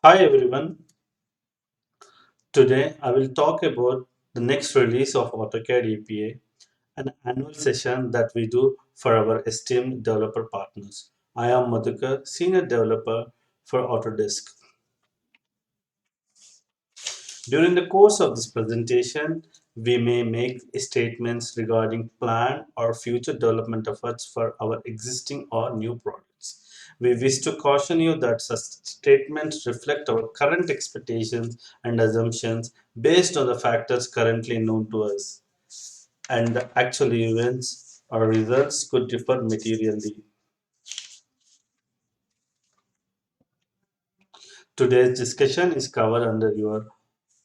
Hi everyone. Today I will talk about the next release of AutoCAD APA, an annual session that we do for our esteemed developer partners. I am Madhukar, Senior Developer for Autodesk. During the course of this presentation, we may make statements regarding planned or future development efforts for our existing or new products. We wish to caution you that such statements reflect our current expectations and assumptions based on the factors currently known to us, and the actual events or results could differ materially. Today's discussion is covered under your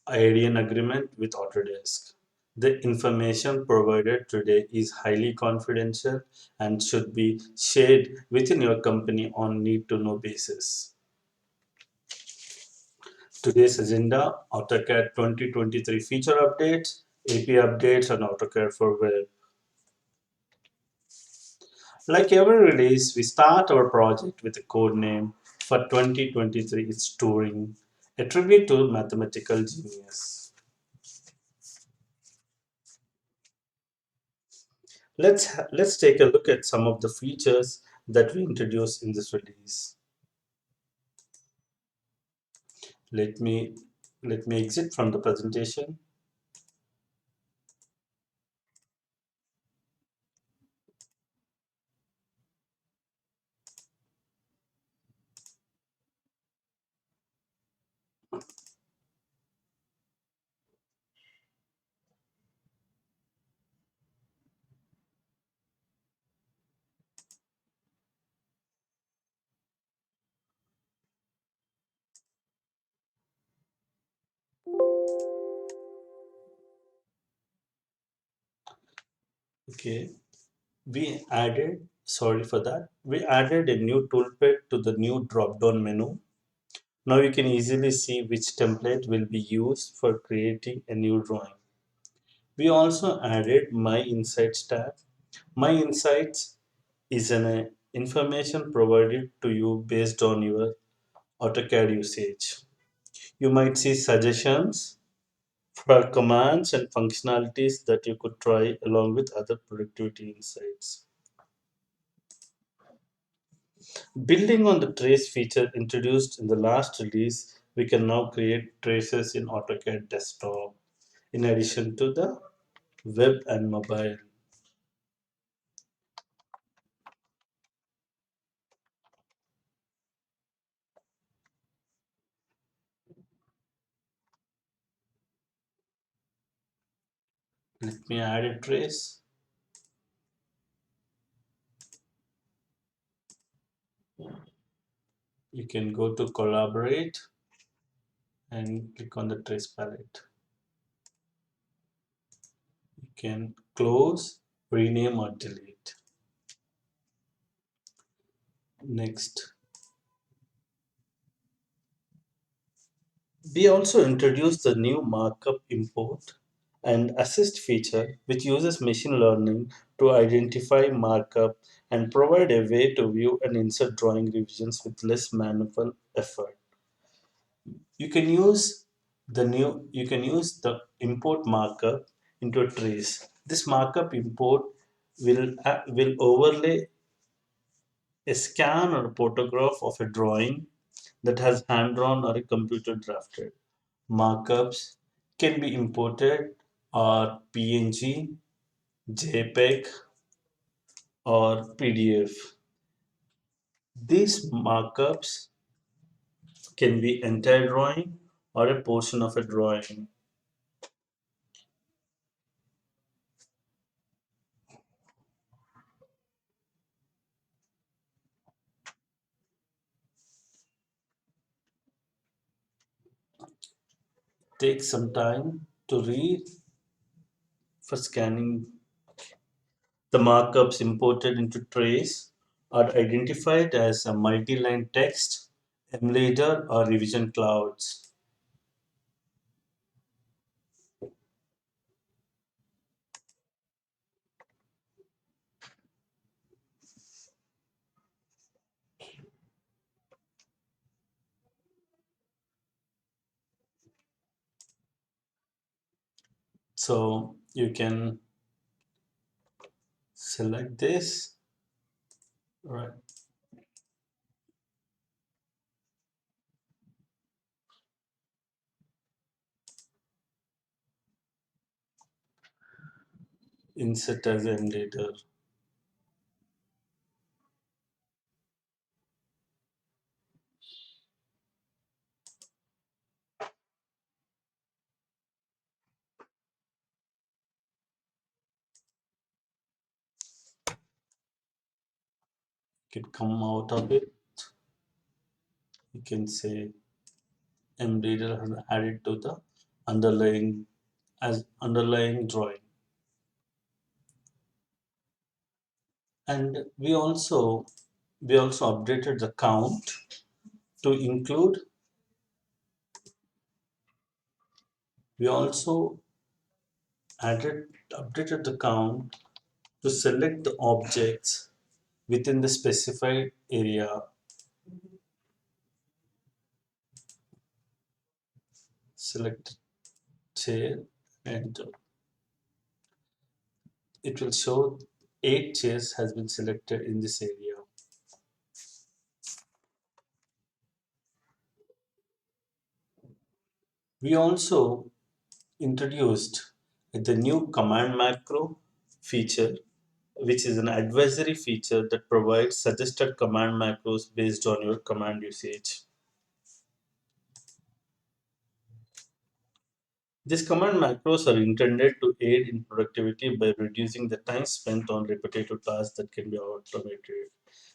ADN agreement with Autodesk. The information provided today is highly confidential and should be shared within your company on need to know basis. Today's agenda: AutoCAD 2023 feature updates, AP updates, and AutoCAD for web. Like every release, we start our project with a code name. For 2023, it's Turing, a tribute to mathematical genius. Let's take a look at some of the features that we introduced in this release. Let me let me exit from the presentation. Okay, we added sorry for that. We added a new toolpath to the new drop-down menu. Now you can easily see which template will be used for creating a new drawing. We also added My Insights tab. My Insights is an information provided to you based on your AutoCAD usage. You might see suggestions for commands and functionalities that you could try along with other productivity insights. Building on the trace feature introduced in the last release, we can now create traces in AutoCAD Desktop in addition to the web and mobile. Let me add a trace. You can go to Collaborate and click on the trace palette. You can close, rename, or delete. Next, we also introduced the new markup import and assist feature, which uses machine learning to identify markup and provide a way to view and insert drawing revisions with less manual effort. You can use the import markup into a trace. This markup import will overlay a scan or a photograph of a drawing that has hand drawn or a computer drafted. Markups can be imported or PNG, JPEG, or PDF. These markups can be entire drawing or a portion of a drawing. Take some time to read for scanning. The markups imported into trace are identified as a multi-line text, emulator, or revision clouds. So you can select this, right? Insert as embedded. You can come out of it. You can say embedded has added to the underlying as underlying drawing. And we also updated the count to include. We also added updated the count to select the objects within the specified area. Select chair, and it will show 8 chairs has been selected in this area. We also introduced the new command macro feature, which is an advisory feature that provides suggested command macros based on your command usage. These command macros are intended to aid in productivity by reducing the time spent on repetitive tasks that can be automated.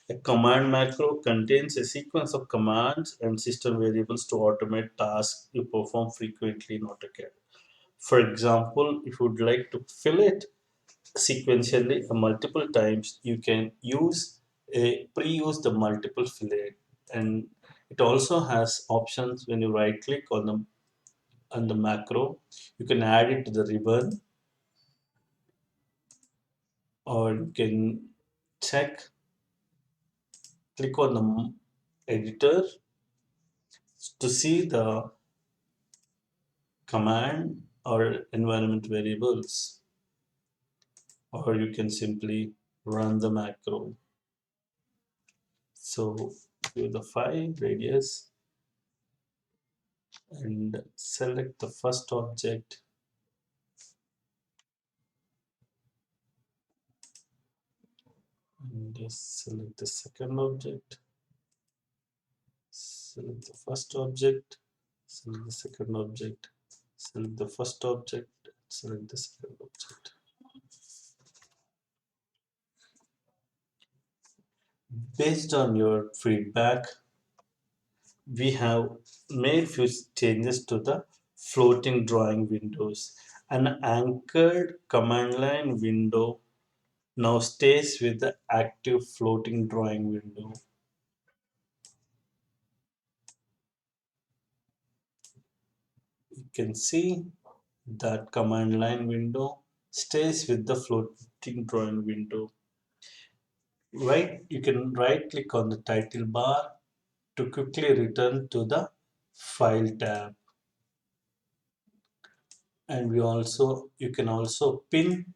A command macro contains a sequence of commands and system variables to automate tasks you perform frequently in AutoCAD. For example, if you would like to fill it sequentially multiple times, you can use a pre-use the multiple fillet, and it also has options. When you right click on the macro, you can add it to the ribbon, or you can check click on the editor to see the command or environment variables, or you can simply run the macro. So give the 5 radius and select the first object, and just select the second object, select the first object, select the second object, select the first object, select the second object. Based on your feedback, we have made few changes to the floating drawing windows. An anchored command line window now stays with the active floating drawing window. You can see that command line window stays with the floating drawing window. Right, you can right click on the title bar to quickly return to the file tab. And you can also pin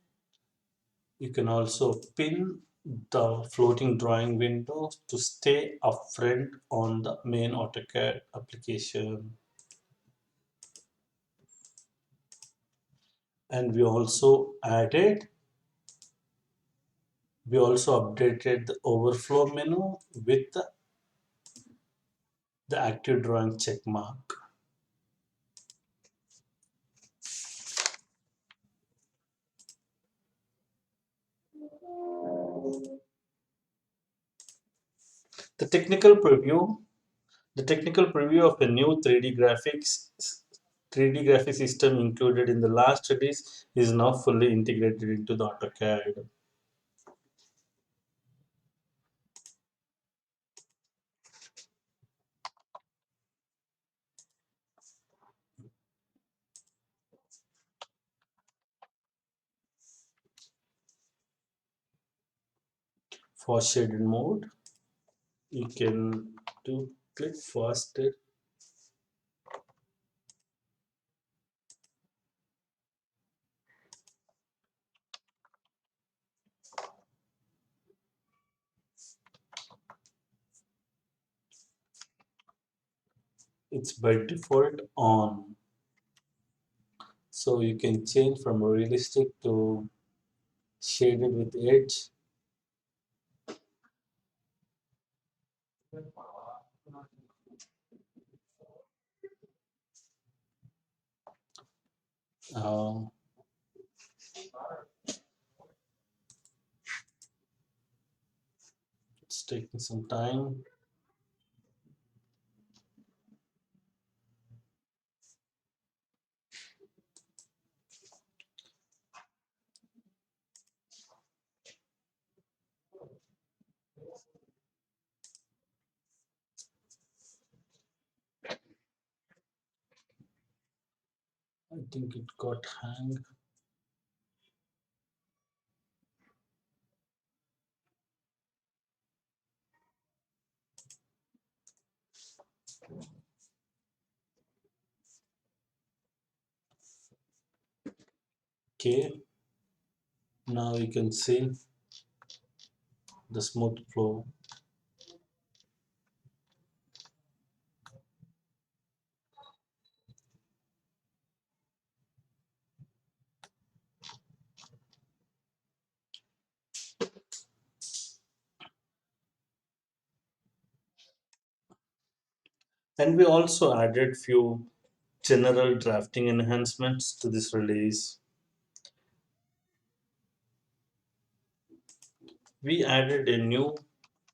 the floating drawing window to stay upfront on the main AutoCAD application. And we also updated the overflow menu with the active drawing check mark. The technical preview The technical preview of a new 3D graphic system included in the last release is now fully integrated into the AutoCAD. For shaded mode, you can do click faster. It's by default on. So you can change from realistic to shaded with edge. Uh, it's taking some time. I think it got hang. Okay, now you can see the smooth flow. And we also added few general drafting enhancements to this release. We added a new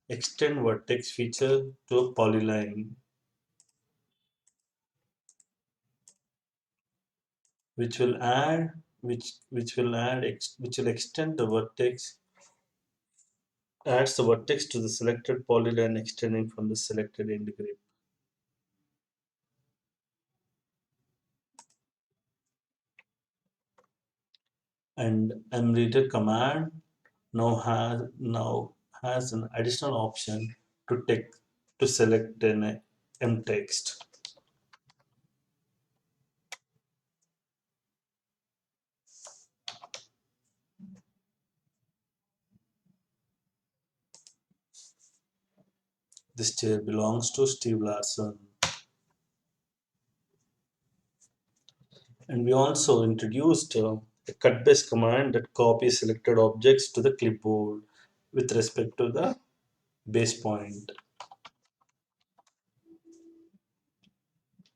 extend vertex feature to a polyline, which will add which will extend the vertex adds the vertex to the selected polyline extending from the selected end grip. And mreader command now has an additional option to take to select an m text. This chair belongs to Steve Larson. And we also introduced a cut base command that copies selected objects to the clipboard with respect to the base point.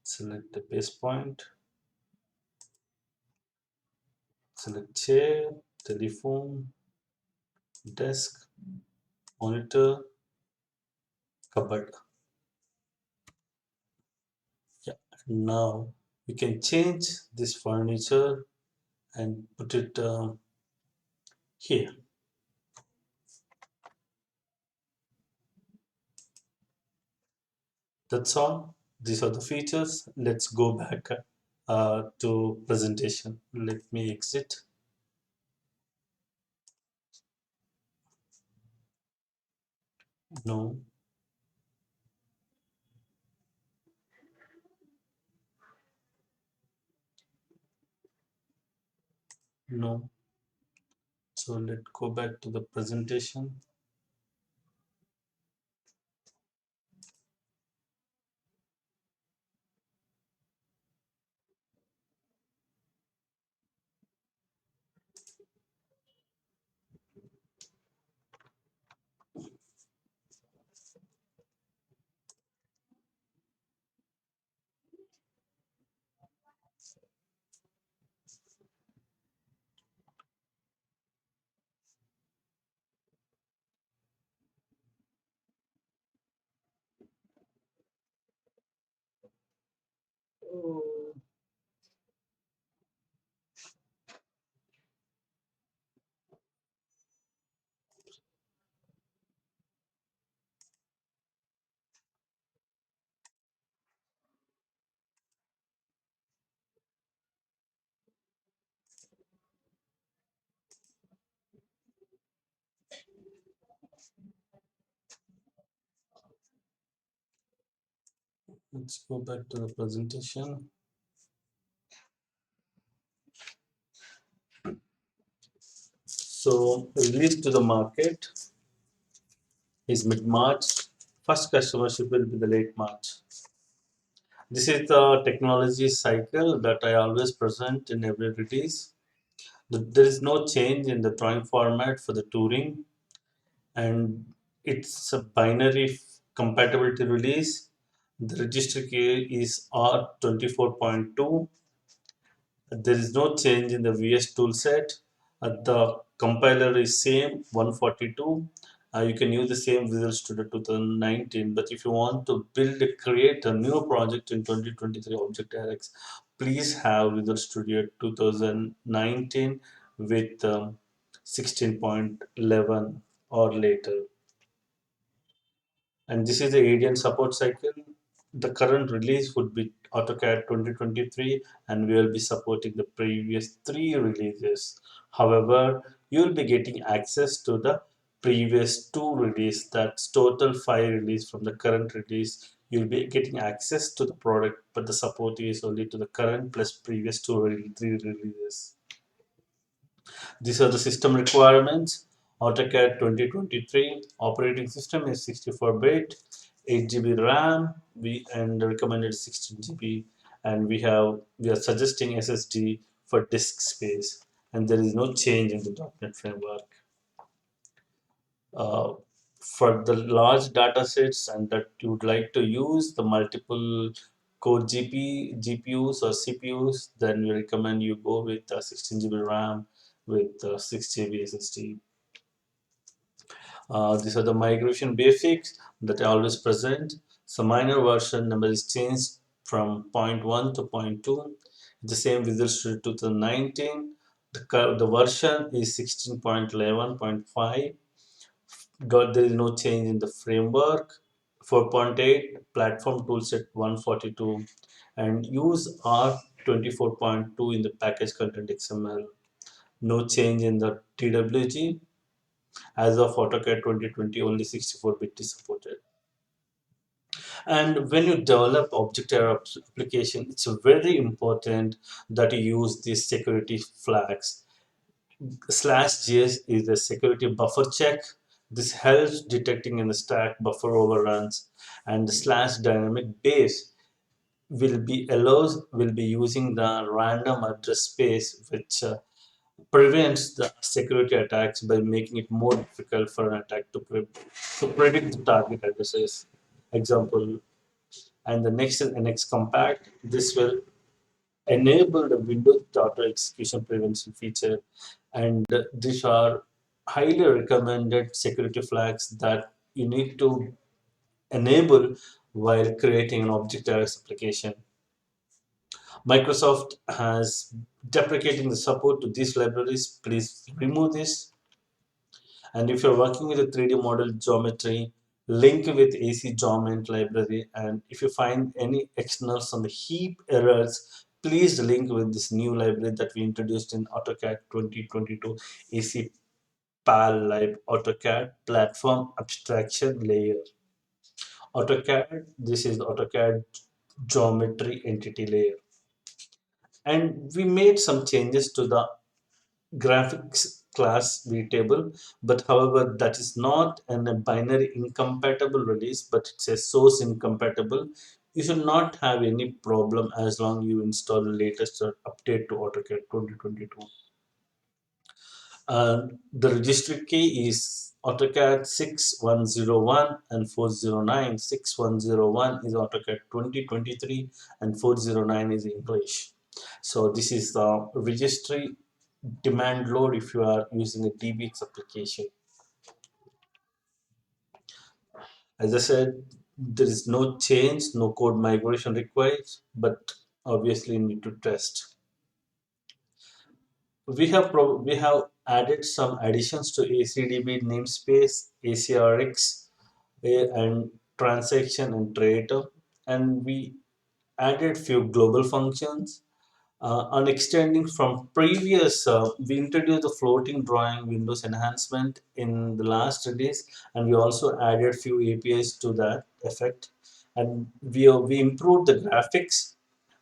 Select the base point, select chair, telephone, desk, monitor, cupboard. Yeah. Now we can change this furniture and put it here. That's all. These are the features. Let's go back to presentation. Let me exit. No, no. So let's go back to the presentation. Let's go back to the presentation. So release to the market is mid-March. First customer ship will be the late March. This is the technology cycle that I always present in every release. There is no change in the drawing format for the touring, and it's a binary compatibility release. The registry key is R24.2. There is no change in the VS toolset. The compiler is same 142. You can use the same Visual Studio 2019. But if you want to create a new project in 2023 Object Directs, please have Visual Studio 2019 with 16.11 or later. And this is the ADN support cycle. The current release would be AutoCAD 2023, and we will be supporting the previous three releases. However, you will be getting access to the previous two release. That's total five release from the current release. You'll be getting access to the product, but the support is only to the current plus previous three releases. These are the system requirements. AutoCAD 2023 operating system is 64-bit, 8 GB RAM, and recommended 16 GB, and we are suggesting SSD for disk space, and there is no change in the .NET framework. Uh, for the large data sets and that you would like to use the multiple core GPUs or CPUs, then we recommend you go with 16 GB RAM with 6 GB SSD. These are the migration basics that I always present. So minor version number is changed from point 1 to point 2. The same Visual Studio 2019. The version is 16.11.5. There is no change in the framework. 4.8 platform toolset 142, and use R24.2 in the package content XML. No change in the TWG. As of AutoCAD 2020, only 64-bit is supported. And when you develop object error application, it's very important that you use these security flags. /GS is a security buffer check. This helps detecting in the stack buffer overruns, and the /dynamic base will be using the random address space, which prevents the security attacks by making it more difficult for an attack to predict the target addresses. Example, and the next is NX compact. This will enable the Windows data execution prevention feature, and these are highly recommended security flags that you need to enable while creating an object-oriented application. Microsoft has deprecating the support to these libraries. Please remove this. And if you're working with a 3D model geometry, link with AC Geoment library. And if you find any externals on the heap errors, please link with this new library that we introduced in AutoCAD 2022 AC PAL Lib AutoCAD Platform Abstraction Layer. AutoCAD, this is the AutoCAD Geometry Entity Layer. And we made some changes to the graphics class vtable, but however that is not a binary incompatible release, but it's a source incompatible. You should not have any problem as long you install the latest update to AutoCAD 2022. The registry key is AutoCAD 6101 and 409. 6101 is AutoCAD 2023 and 409 is English. So this is the registry demand load if you are using a DBX application. As I said, there is no change, no code migration required, but obviously need to test. We have added some additions to ACDB namespace, ACRX, and transaction and trader, and we added few global functions. On extending from previous, we introduced the floating drawing windows enhancement in the last release, and we also added few APIs to that effect. And we improved the graphics,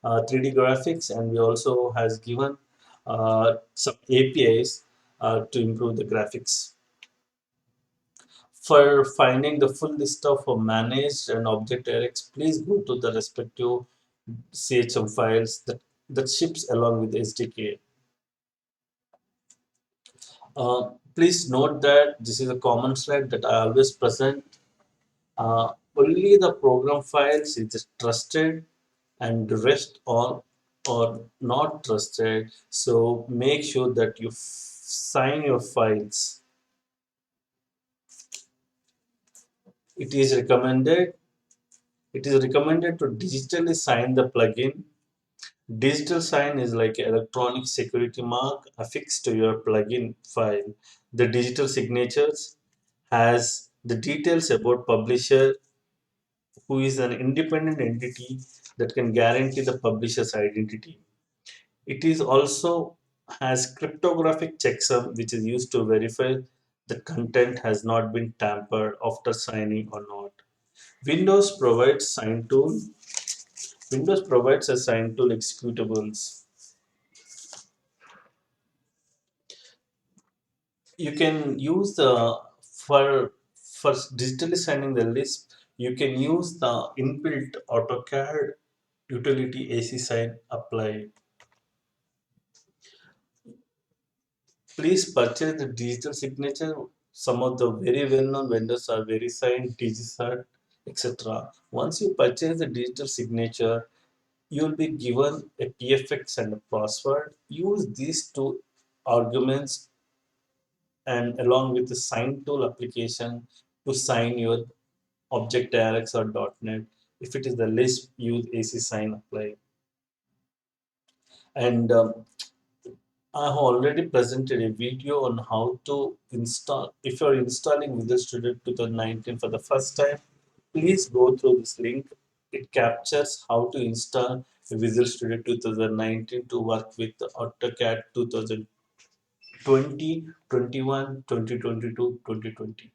3D graphics, and we also has given some APIs to improve the graphics. For finding the full list of managed and object directs, please go to the respective CHM files that ships along with the SDK. Please note that this is a common slide that I always present. Only the program files is trusted and the rest or not trusted. So make sure that you sign your files. It is recommended. It is recommended to digitally sign the plugin. Digital sign is like an electronic security mark affixed to your plugin file. The digital signatures has the details about publisher who is an independent entity that can guarantee the publisher's identity. It is also has cryptographic checksum which is used to verify the content has not been tampered after signing or not. Windows provides sign tool. Windows provides a sign tool executables. You can use the for digitally signing the list. You can use the inbuilt AutoCAD utility AC sign apply. Please purchase the digital signature. Some of the very well-known vendors are VeriSign, DigiCert, etc. Once you purchase the digital signature, you will be given a PFX and a password. Use these two arguments and along with the sign tool application to sign your object directs or .NET. If it is the list, use AC sign apply. And I have already presented a video on how to install. If you are installing Visual Studio 2019 for the first time, please go through this link. It captures how to install Visual Studio 2019 to work with AutoCAD 2020, 21, 2022, 2020.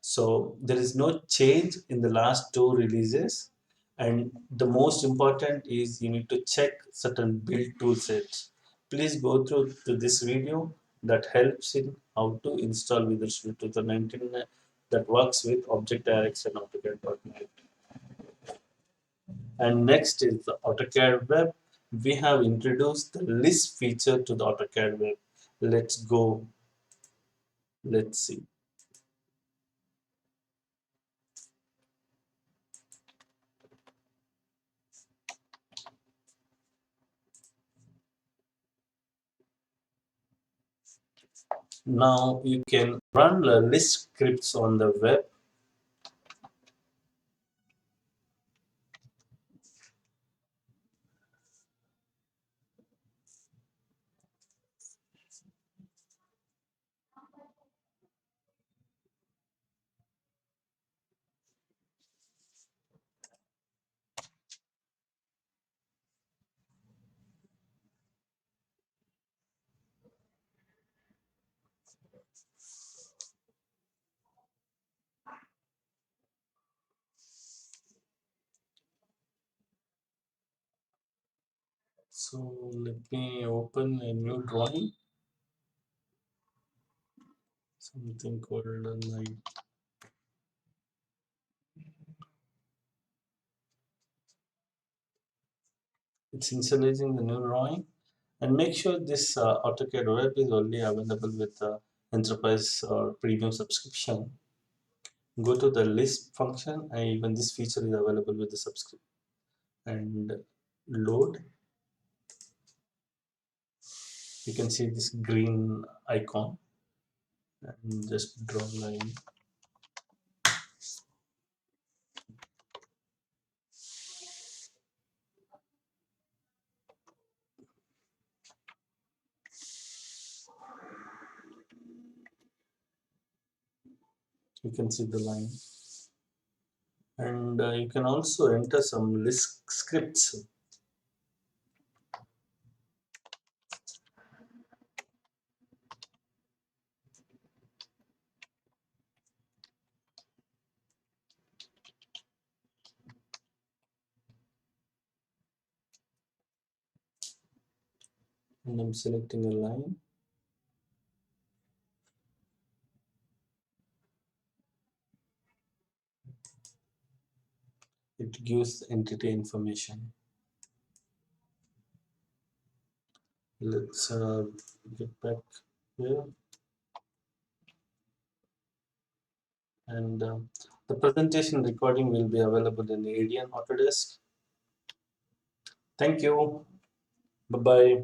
So there is no change in the last two releases. And the most important is you need to check certain build tool sets. Please go through to this video that helps in how to install Visual Studio 2019 that works with Object Directs and AutoCAD.NET. And next is the AutoCAD Web. We have introduced the list feature to the AutoCAD Web. Let's go. Let's see. Now you can run the list scripts on the web. So let me open a new drawing. Something called like it's initializing the new drawing. And make sure this AutoCAD Web is only available with enterprise or premium subscription. Go to the list function, and even this feature is available with the subscription. And load. You can see this green icon and just draw a line. You can see the line. And you can also enter some list scripts. And I'm selecting a line. It gives entity information. Let's get back here. And the presentation recording will be available in ADN Autodesk. Thank you. Bye bye.